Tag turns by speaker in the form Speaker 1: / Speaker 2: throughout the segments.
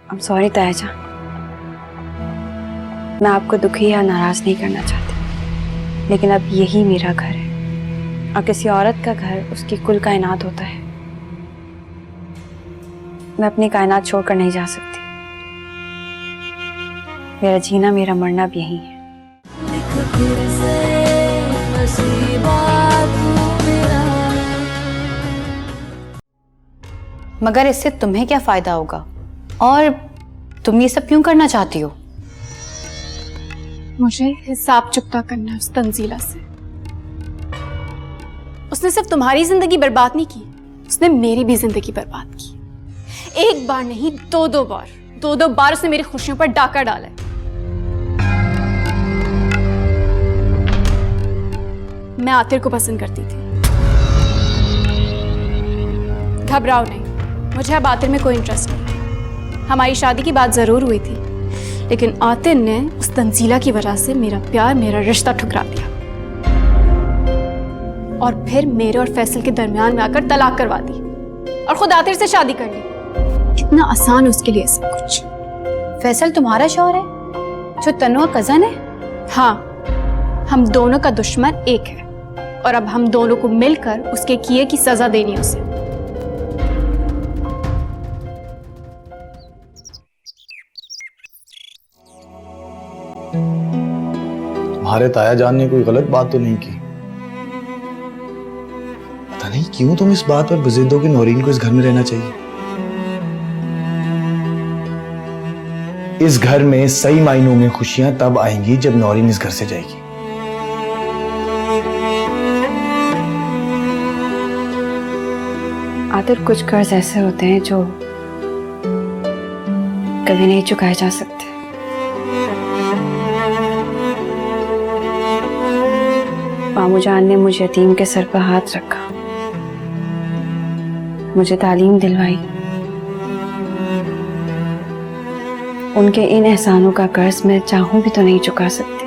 Speaker 1: I'm sorry ताया, मैं आपको दुखी या नाराज नहीं करना चाहती, लेकिन अब यही मेरा घर है और किसी औरत का घर उसकी कुल कायनात होता है। मैं अपनी कायनात छोड़कर नहीं जा सकती। मेरा जीना मेरा मरना भी यही है।
Speaker 2: मगर इससे तुम्हें क्या फायदा होगा और तुम ये सब क्यों करना चाहती हो?
Speaker 3: मुझे हिसाब चुकता करना है उस तंजीला से। उसने सिर्फ तुम्हारी जिंदगी बर्बाद नहीं की, उसने मेरी भी जिंदगी बर्बाद की। एक बार नहीं, दो बार उसने मेरी खुशियों पर डाका डाला है। मैं आतिर को पसंद करती थी। घबराओ नहीं, मुझे अब आतिर में कोई इंटरेस्ट नहीं। हमारी शादी की बात जरूर हुई थी, लेकिन आतिर ने उस तंजीला की वजह से मेरा प्यार, मेरा रिश्ता ठुकरा दिया और फिर मेरे और फैसल के दरमियान में आकर तलाक करवा दी और खुद आतिर से शादी कर ली। इतना आसान उसके लिए सब कुछ।
Speaker 2: फैसल तुम्हारा शौहर है जो तन्वा कजन है?
Speaker 3: हाँ, हम दोनों का दुश्मन एक है और अब हम दोनों को मिलकर उसके किए की सजा देनी है उसे।
Speaker 4: तुम्हारे ताया जान ने कोई गलत बात तो नहीं की? पता नहीं क्यों तुम इस बात पर बज़िद हो कि नौरीन को इस घर में रहना चाहिए। इस घर में सही मायनों में खुशियां तब आएंगी जब नौरीन इस घर से जाएगी।
Speaker 1: आतिर, कुछ कर्ज ऐसे होते हैं जो कभी नहीं चुकाए जा सकते। मामू जान ने मुझे यतीम के सर पर हाथ रखा, मुझे तालीम दिलवाई। उनके इन एहसानों का कर्ज मैं चाहूं भी तो नहीं चुका सकती,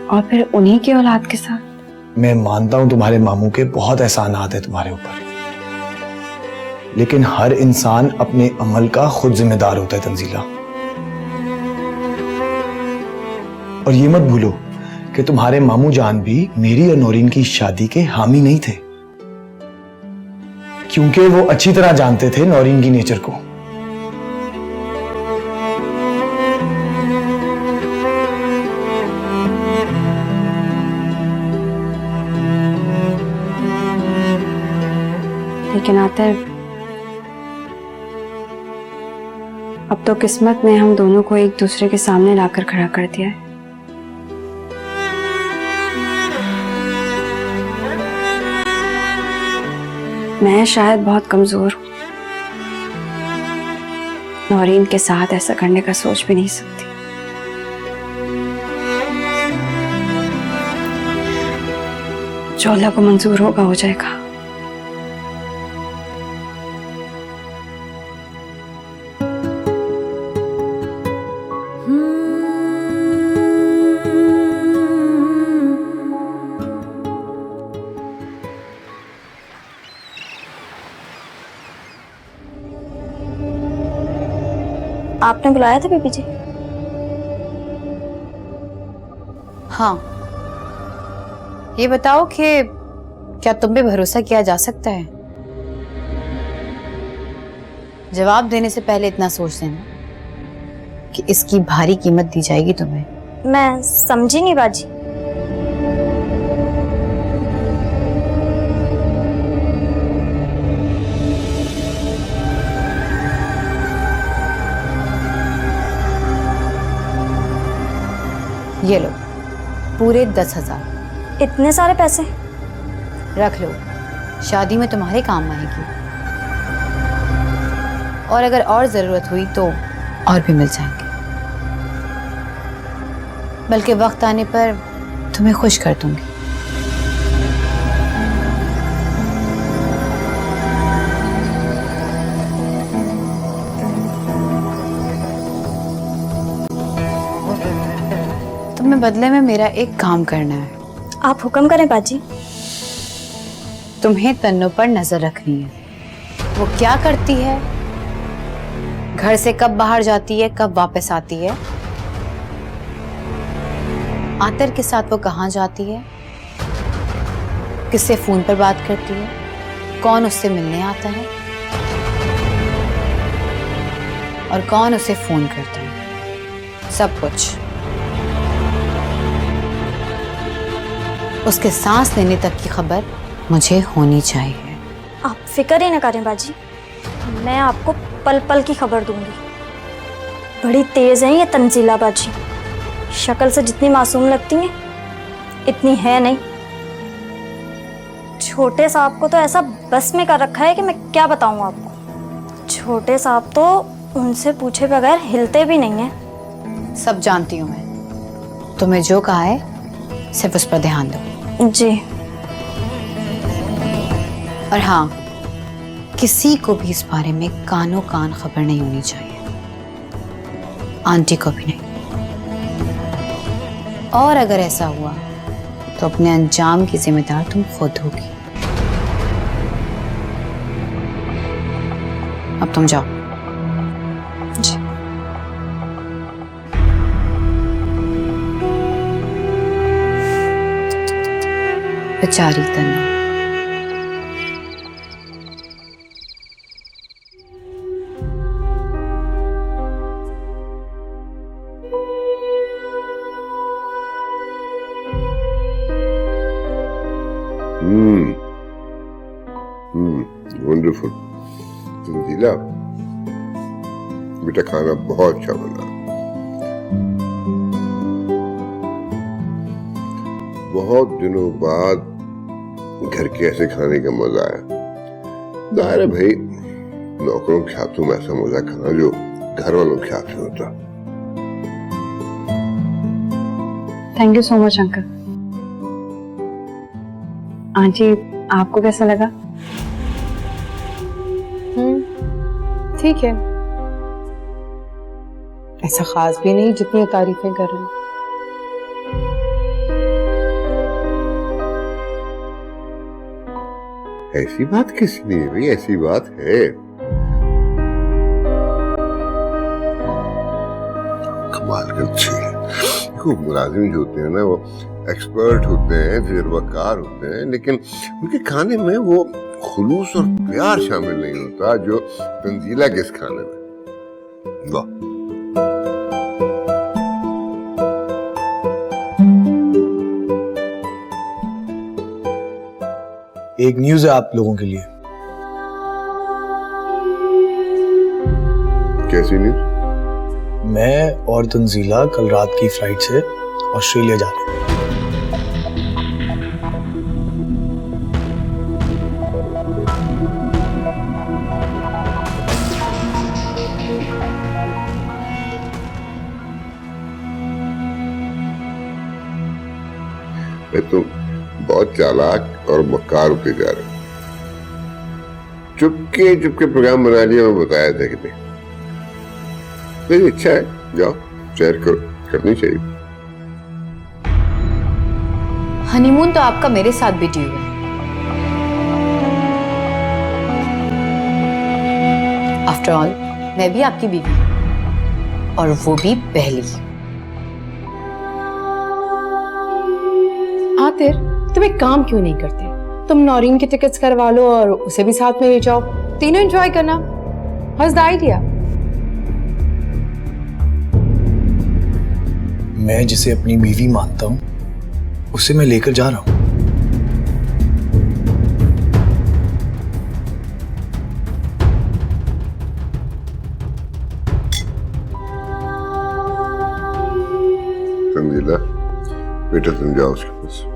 Speaker 1: और फिर उन्हीं की औलाद के साथ।
Speaker 4: मैं मानता हूं तुम्हारे मामू के बहुत एहसानात है तुम्हारे ऊपर, लेकिन हर इंसान अपने अमल का खुद जिम्मेदार होता है तंजीला। और ये मत भूलो कि तुम्हारे मामू जान भी मेरी और नौरीन की शादी के हामी नहीं थे, क्योंकि वो अच्छी तरह जानते थे नौरीन की नेचर को।
Speaker 1: लेकिन आतिर, अब तो किस्मत ने हम दोनों को एक दूसरे के सामने लाकर खड़ा कर दिया है। मैं शायद बहुत कमजोर हूं, नौरीन के साथ ऐसा करने का सोच भी नहीं सकती। जो अल्लाह को मंजूर होगा हो जाएगा।
Speaker 5: आपने बुलाया था बीबी जी?
Speaker 2: हाँ, ये बताओ कि क्या तुम पे भरोसा किया जा सकता है? जवाब देने से पहले इतना सोच लेना कि इसकी भारी कीमत दी जाएगी तुम्हें।
Speaker 5: मैं समझी नहीं बाजी।
Speaker 2: ये लो, पूरे 10,000।
Speaker 5: इतने सारे पैसे?
Speaker 2: रख लो, शादी में तुम्हारे काम आएगी, और अगर और जरूरत हुई तो और भी मिल जाएंगे। बल्कि वक्त आने पर तुम्हें खुश कर दूंगी। तुम्हें बदले में मेरा एक काम करना है।
Speaker 5: आप हुक्म करें बाजी।
Speaker 2: तुम्हें तन्नू पर नजर रखनी है। वो क्या करती है, घर से कब बाहर जाती है, कब वापस आती है, आतर के साथ वो कहाँ जाती है, किससे फोन पर बात करती है, कौन उससे मिलने आता है और कौन उसे फोन करता है, सब कुछ। उसके सांस लेने तक की खबर मुझे होनी चाहिए।
Speaker 5: आप फिक्र ही न करें बाजी, मैं आपको पल पल की खबर दूंगी। बड़ी तेज है ये तंजीला बाजी, शक्ल से जितनी मासूम लगती है इतनी है नहीं। छोटे साहब को तो ऐसा बस में कर रखा है कि मैं क्या बताऊं आपको। छोटे साहब तो उनसे पूछे बगैर हिलते भी नहीं हैं।
Speaker 2: सब जानती हूँ मैं, तुम्हें जो कहा है सिर्फ उस पर ध्यान दो।
Speaker 5: जी।
Speaker 2: और हाँ, किसी को भी इस बारे में कानो कान खबर नहीं होनी चाहिए, आंटी को भी नहीं। और अगर ऐसा हुआ तो अपने अंजाम की जिम्मेदार तुम खुद होगी। अब तुम जाओ।
Speaker 5: जी।
Speaker 2: बेचारी तन्नू।
Speaker 6: वंडरफुल। तंजीला, बेटा खाना बहुत अच्छा बना। बहुत दिनों बाद घर के ऐसे खाने का मजा आया। जाहिर है भाई, नौकरों के हाथों में ऐसा मजा खाना जो घर वालों के हाथ में होता।
Speaker 1: Thank you so much uncle. Aunty, आपको कैसा लगा?
Speaker 7: ठीक है, ऐसा खास भी नहीं जितनी तारीफें कर रहे हैं।
Speaker 6: ऐसी बात किसी नहीं है भाई, ऐसी बात है। कमाल कर अच्छी है। देखो, मुलाजिम जो होते हैं ना, वो एक्सपर्ट होते हैं, तजुर्बाकार होते हैं, लेकिन उनके खाने में वो खुलूस और प्यार शामिल नहीं होता जो तंजीला के इस खाने में। वाह।
Speaker 4: एक न्यूज़ है आप लोगों के लिए।
Speaker 6: कैसी न्यूज़?
Speaker 4: मैं और तंजीला कल रात की फ्लाइट से ऑस्ट्रेलिया जा रहे हैं।
Speaker 6: तुम बहुत चालाक और मक्कार होते जा रहे हो। चुपके चुपके प्रोग्राम बना लिया, मैं बताया था कि नहीं। मेरी इच्छा है, जाओ शेयर करो, करनी चाहिए।
Speaker 2: हनीमून तो आपका मेरे साथ भी ड्यू है। आफ्टर ऑल मैं भी आपकी बीवी हूं, और वो भी पहली।
Speaker 7: आतिर, तुम एक काम क्यों नहीं करते? तुम नौरीन की टिकट्स करवा लो और उसे भी साथ में ले जाओ, तीनों एंजॉय करना। House the idea?
Speaker 4: मैं जिसे अपनी बीवी मानता हूं उसे मैं लेकर जा रहा हूं।
Speaker 6: तंजीला, बेटा तुम जाओ उसके पास।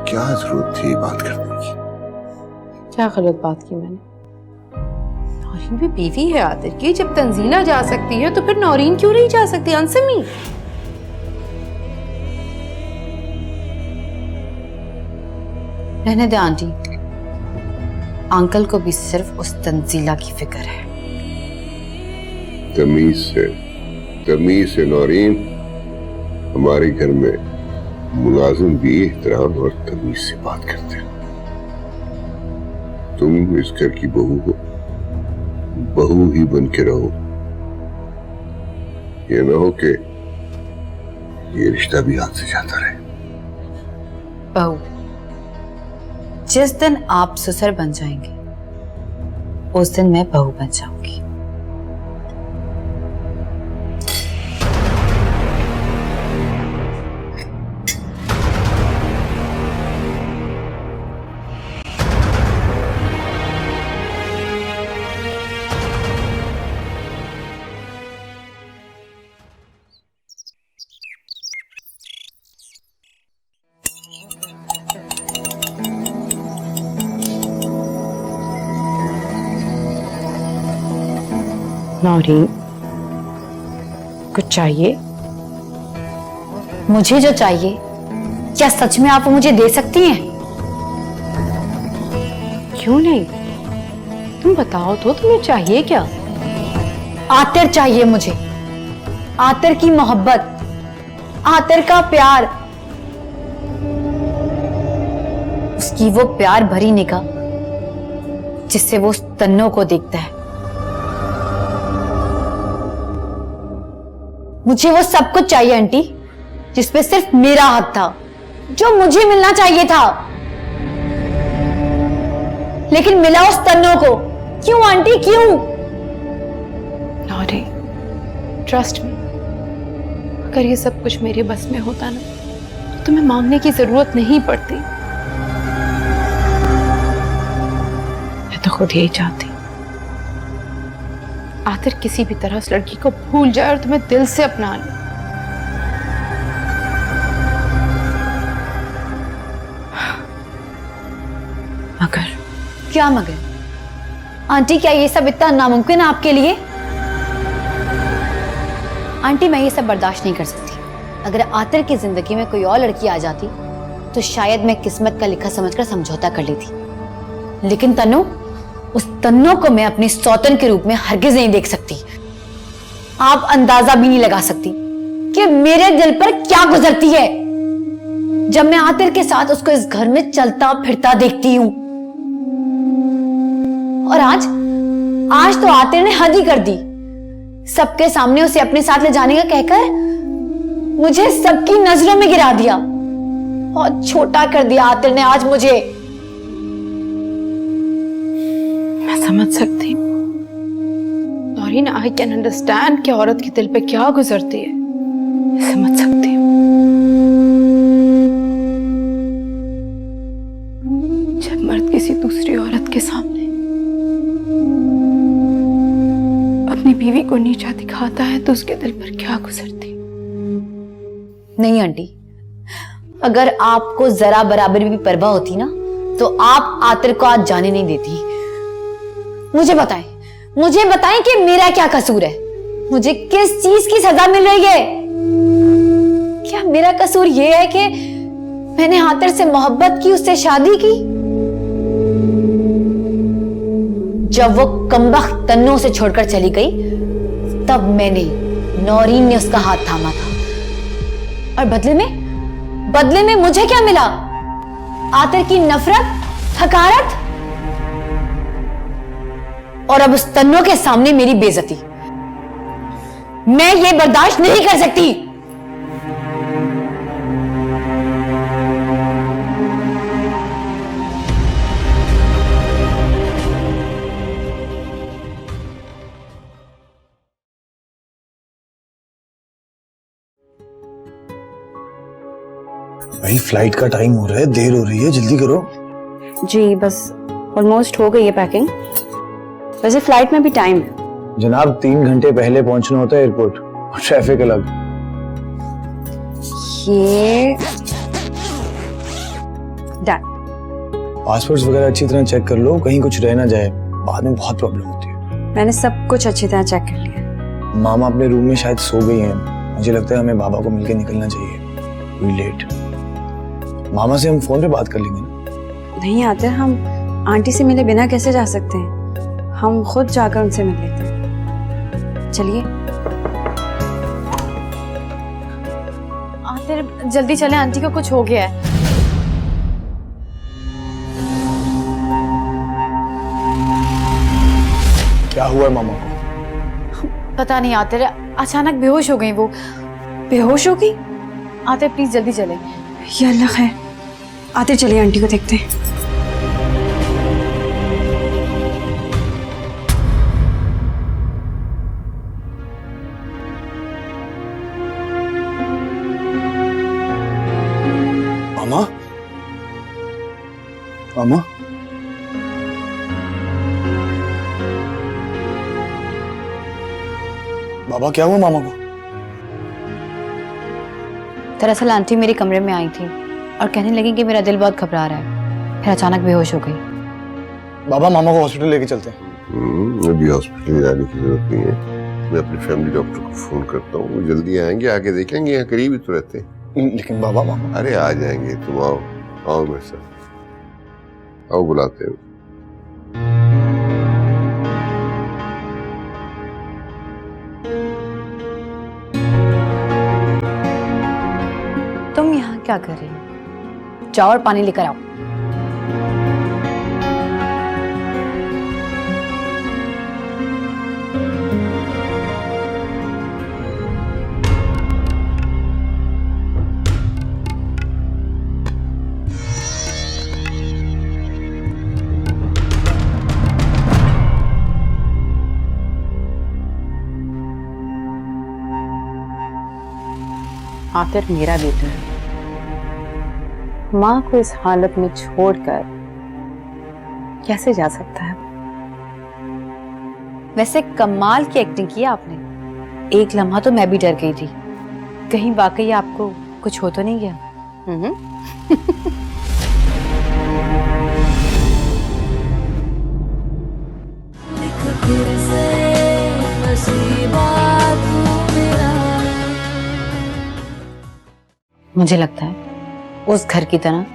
Speaker 6: क्या जरूरत थी बात करने की?
Speaker 7: क्या गलत बात की मैंने? नौरीन भी बीवी है आतिर की। जब तंजीला जा सकती है तो फिर नौरीन क्यों नहीं जा सकती? Answer me.
Speaker 2: रहने दे आंटी, अंकल को भी सिर्फ उस तंजीला की फिक्र है।
Speaker 6: तमीज से नौरीन, हमारे घर में मुलाजिम भी एहतराम और तमीज से बात करते हैं। तुम इस घर की बहू हो, बहू ही बन के रहो। ये ना हो कि ये रिश्ता भी हाथ से जाता रहे।
Speaker 2: बहू, जिस दिन आप ससुर बन जाएंगे उस दिन मैं बहू बन जाऊंगी।
Speaker 7: नौरीन, कुछ चाहिए?
Speaker 2: मुझे जो चाहिए, क्या सच में आप वो मुझे दे सकती हैं?
Speaker 7: क्यों नहीं, तुम बताओ तो तुम्हें चाहिए क्या?
Speaker 2: आतिर चाहिए मुझे, आतिर की मोहब्बत, आतिर का प्यार, उसकी वो प्यार भरी निगाह जिससे वो उस तन्नों को देखता है। मुझे वो सब कुछ चाहिए आंटी, जिसपे सिर्फ मेरा हक था, जो मुझे मिलना चाहिए था, लेकिन मिला उस तन्नों को। क्यों आंटी, क्यों?
Speaker 7: नौरी, ट्रस्ट मी, अगर ये सब कुछ मेरे बस में होता ना तो तुम्हें मांगने की जरूरत नहीं पड़ती। मैं तो खुद यही चाहती, आखिर किसी भी तरह उस लड़की को भूल जाए और तुम्हें दिल से अपना ले। मगर
Speaker 2: क्या मगर? आंटी, क्या ये सब इतना नामुमकिन है आपके लिए? आंटी, मैं ये सब बर्दाश्त नहीं कर सकती। अगर आतिर की जिंदगी में कोई और लड़की आ जाती तो शायद मैं किस्मत का लिखा समझकर समझौता कर लेती, लेकिन तन्नू, उस तन्नू को मैं अपनी सौतन के रूप में हरगिज नहीं देख सकती। आप अंदाजा भी नहीं लगा सकती कि मेरे दिल पर क्या गुजरती है जब मैं आतिर के साथ उसको इस घर में चलता फिरता देखती हूं। और आज तो आतिर ने हद ही कर दी। सबके सामने उसे अपने साथ ले जाने का कहकर मुझे सबकी नजरों में गिरा दिया। बहुत छोटा कर दिया आतिर ने आज मुझे।
Speaker 7: मैं समझ सकती हूँ नौरीन, आई कैन अंडरस्टैंड कि औरत के दिल पे क्या गुजरती है। मैं समझ सकती हूँ। जब मर्द किसी दूसरी औरत के सामने अपनी बीवी को नीचा दिखाता है तो उसके दिल पर क्या गुजरती।
Speaker 2: नहीं आंटी, अगर आपको जरा बराबर भी परवाह होती ना तो आप आतिर को आज जाने नहीं देती। मुझे बताएं कि मेरा क्या कसूर है? मुझे किस चीज की सजा मिल रही है? क्या मेरा कसूर यह है कि मैंने आतिर से मोहब्बत की, उससे शादी की? जब वो कमबख्त तन्नों से छोड़कर चली गई तब मैंने, नौरीन ने उसका हाथ थामा था। और बदले में मुझे क्या मिला? आतिर की नफरत, हकारत, और अब उस तन्नों के सामने मेरी बेइज्जती। मैं ये बर्दाश्त नहीं कर सकती।
Speaker 4: भाई, फ्लाइट का टाइम हो रहा है, देर हो रही है, जल्दी करो।
Speaker 1: जी बस ऑलमोस्ट हो गई है पैकिंग। वैसे फ्लाइट में भी टाइम है।
Speaker 4: जनाब, 3 घंटे पहले पहुंचना होता है एयरपोर्ट, और ट्रैफिक अलग।
Speaker 1: ये डन।
Speaker 4: पासपोर्ट्स वगैरह अच्छी तरह चेक कर लो, कहीं कुछ रह ना जाए, बाद में बहुत प्रॉब्लम होती है।
Speaker 1: मैंने सब कुछ अच्छी तरह चेक कर लिया।
Speaker 4: मामा अपने रूम में शायद सो गई हैं। मुझे लगता है हमें बाबा को मिलकर निकलना चाहिए। We let. मामा से हम फोन पे बात कर लेंगे ना।
Speaker 1: नहीं आते, हम आंटी से मिले बिना कैसे जा सकते हैं? हम खुद जाकर उनसे मिल लेते हैं। चलिए।
Speaker 2: आतिर जल्दी चलें, आंटी को कुछ हो गया है।
Speaker 4: क्या हुआ है मामा को?
Speaker 2: पता नहीं आतिर, अचानक बेहोश हो गई वो।
Speaker 1: बेहोश हो गई?
Speaker 2: आतिर प्लीज जल्दी चलें।
Speaker 1: या अल्लाह खैर। आते चलिए आंटी को देखते हैं।
Speaker 4: मामा? मामा? बाबा क्या हुआ मामा को?
Speaker 2: दरअसल आंटी मेरे कमरे में आई थी और कहने लगी कि मेरा दिल बहुत घबरा रहा है, फिर अचानक बेहोश हो गई।
Speaker 4: बाबा मामा को हॉस्पिटल लेके चलते हैं।
Speaker 6: अभी हॉस्पिटल जाने की जरूरत नहीं है, मैं अपने फैमिली डॉक्टर को फोन करता हूँ, वो जल्दी आएंगे, आके देखेंगे, यहाँ करीब ही तो रहते हैं।
Speaker 4: लेकिन बाबा मामा।
Speaker 6: अरे आ जाएंगे, तुम आओ, आओ मेरे साथ आओ, बुलाते हैं।
Speaker 2: तुम यहाँ क्या कर रही हो? जाओ और पानी लेकर आओ।
Speaker 7: आतिर मेरा बेटा है, माँ को इस हालत में छोड़कर कैसे जा सकता है?
Speaker 2: वैसे कमाल की एक्टिंग की आपने। एक लम्हा तो मैं भी डर गई थी, कहीं वाकई आपको कुछ हो तो नहीं गया? मुझे लगता है उस घर की तरह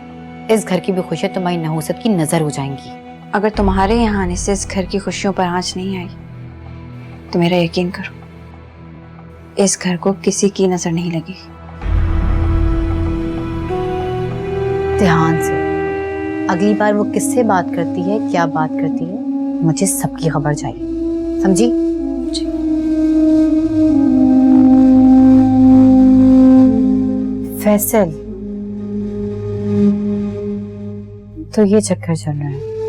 Speaker 2: इस घर की भी खुशियां तुम्हारी नहुसत की नजर हो जाएंगी।
Speaker 1: अगर तुम्हारे यहाँ आने से इस घर की खुशियों पर आंच नहीं आई तो मेरा यकीन करो, इस घर को किसी की नजर नहीं लगी।
Speaker 2: ध्यान से, अगली बार वो किससे बात करती है, क्या बात करती है, मुझे सबकी खबर चाहिए, समझी? फैसल, तो ये चक्कर चल रहा है।